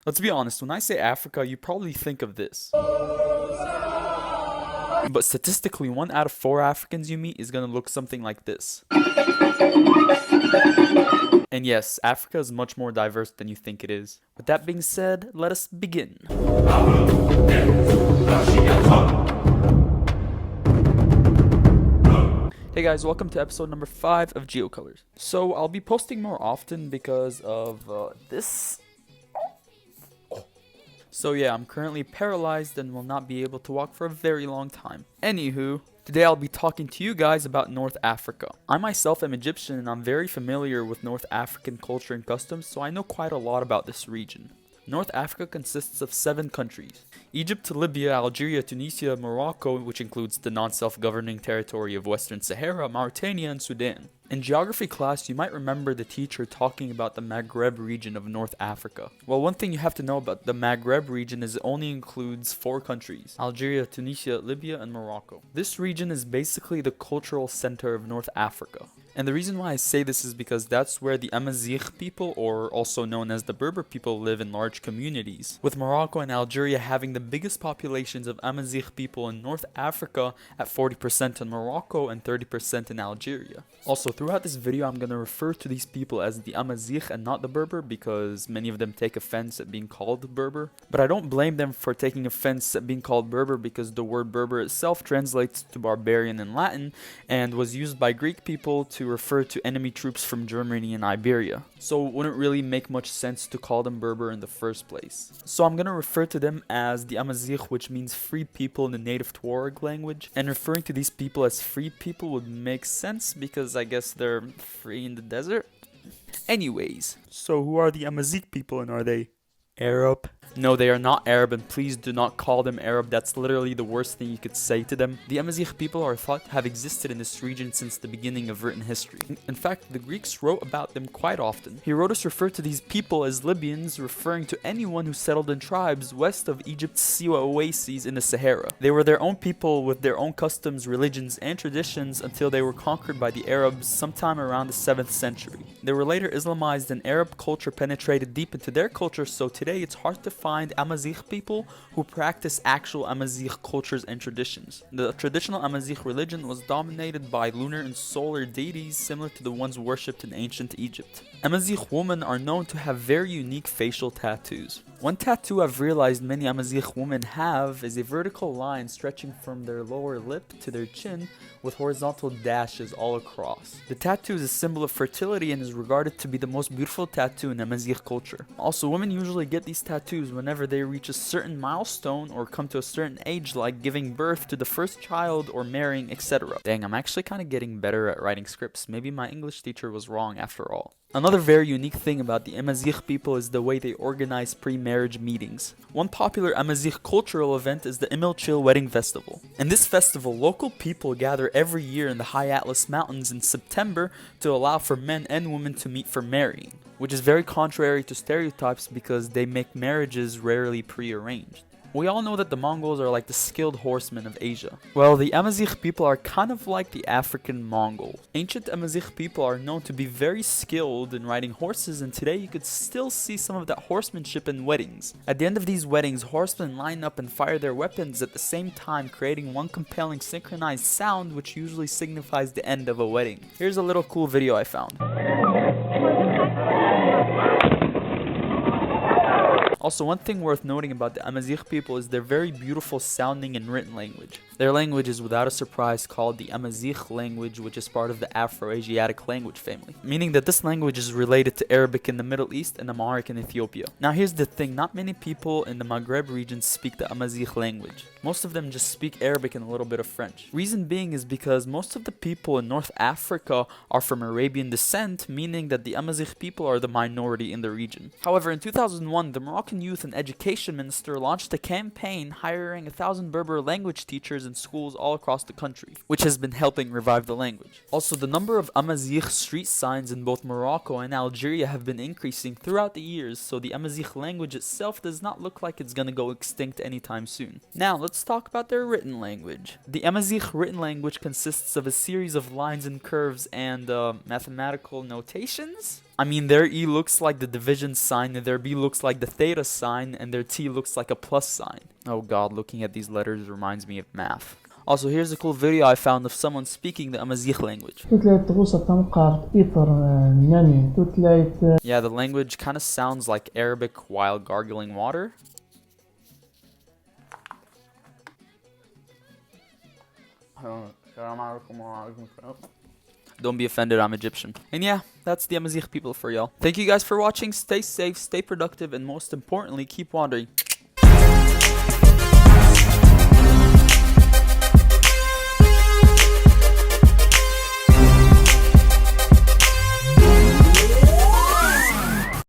Let's be honest, when I say Africa, you probably think of this. But statistically, 1 out of 4 Africans you meet is gonna look something like this. And yes, Africa is much more diverse than you think it is. With that being said, let us begin. Hey guys, welcome to episode number 5 of GeoColors. So I'll be posting more often because of this. So yeah, I'm currently paralyzed and will not be able to walk for a very long time. Anywho, today I'll be talking to you guys about North Africa. I myself am Egyptian and I'm very familiar with North African culture and customs, so I know quite a lot about this region. North Africa consists of 7 countries: Egypt, Libya, Algeria, Tunisia, Morocco, which includes the non-self-governing territory of Western Sahara, Mauritania, and Sudan. In geography class, you might remember the teacher talking about the Maghreb region of North Africa. Well, one thing you have to know about the Maghreb region is it only includes 4 countries: Algeria, Tunisia, Libya, and Morocco. This region is basically the cultural center of North Africa. And the reason why I say this is because that's where the Amazigh people, or also known as the Berber people, live in large communities, with Morocco and Algeria having the biggest populations of Amazigh people in North Africa at 40% in Morocco and 30% in Algeria. Also, throughout this video, I'm going to refer to these people as the Amazigh and not the Berber because many of them take offense at being called Berber. But I don't blame them for taking offense at being called Berber because the word Berber itself translates to barbarian in Latin and was used by Greek people to refer to enemy troops from Germany and Iberia. So it wouldn't really make much sense to call them Berber in the first place. So I'm going to refer to them as the Amazigh, which means free people in the native Tuareg language. And referring to these people as free people would make sense because I guess they're free in the desert. Anyways, so who are the Amazigh people and are they Arab? No, they are not Arab, and please do not call them Arab. That's literally the worst thing you could say to them. The Amazigh people are thought to have existed in this region since the beginning of written history. In fact, the Greeks wrote about them quite often. Herodotus referred to these people as Libyans, referring to anyone who settled in tribes west of Egypt's Siwa oases in the Sahara. They were their own people with their own customs, religions, and traditions until they were conquered by the Arabs sometime around the 7th century. They were later Islamized and Arab culture penetrated deep into their culture, so today it's hard to find Amazigh people who practice actual Amazigh cultures and traditions. The traditional Amazigh religion was dominated by lunar and solar deities similar to the ones worshipped in ancient Egypt. Amazigh women are known to have very unique facial tattoos. One tattoo I've realized many Amazigh women have is a vertical line stretching from their lower lip to their chin with horizontal dashes all across. The tattoo is a symbol of fertility and is regarded to be the most beautiful tattoo in Amazigh culture. Also, women usually get these tattoos whenever they reach a certain milestone or come to a certain age, like giving birth to the first child or marrying, etc. Dang, I'm actually kind of getting better at writing scripts. Maybe my English teacher was wrong after all. Another very unique thing about the Amazigh people is the way they organize pre-marriage meetings. One popular Amazigh cultural event is the Imilchil Wedding Festival. In this festival, local people gather every year in the High Atlas Mountains in September to allow for men and women to meet for marrying, which is very contrary to stereotypes because they make marriages rarely pre-arranged. We all know that the Mongols are like the skilled horsemen of Asia. Well, the Amazigh people are kind of like the African Mongols. Ancient Amazigh people are known to be very skilled in riding horses, and today you could still see some of that horsemanship in weddings. At the end of these weddings, horsemen line up and fire their weapons at the same time, creating one compelling synchronized sound which usually signifies the end of a wedding. Here's a little cool video I found. Also, one thing worth noting about the Amazigh people is their very beautiful sounding and written language. Their language is without a surprise called the Amazigh language, which is part of the Afro-Asiatic language family, meaning that this language is related to Arabic in the Middle East and Amharic in Ethiopia. Now here's the thing, not many people in the Maghreb region speak the Amazigh language. Most of them just speak Arabic and a little bit of French. Reason being is because most of the people in North Africa are from Arabian descent, meaning that the Amazigh people are the minority in the region. However, in 2001, the Moroccan Youth and Education Minister launched a campaign hiring 1,000 Berber language teachers in schools all across the country, which has been helping revive the language. Also, the number of Amazigh street signs in both Morocco and Algeria have been increasing throughout the years, so the Amazigh language itself does not look like it's gonna go extinct anytime soon. Now, let's talk about their written language. The Amazigh written language consists of a series of lines and curves and mathematical notations. I mean, their E looks like the division sign, and their B looks like the theta sign, and their T looks like a plus sign. Oh god, looking at these letters reminds me of math. Also, here's a cool video I found of someone speaking the Amazigh language. Yeah, the language kind of sounds like Arabic while gargling water. Don't be offended, I'm Egyptian. And yeah, that's the Amazigh people for y'all. Thank you guys for watching. Stay safe, stay productive, and most importantly, keep wandering.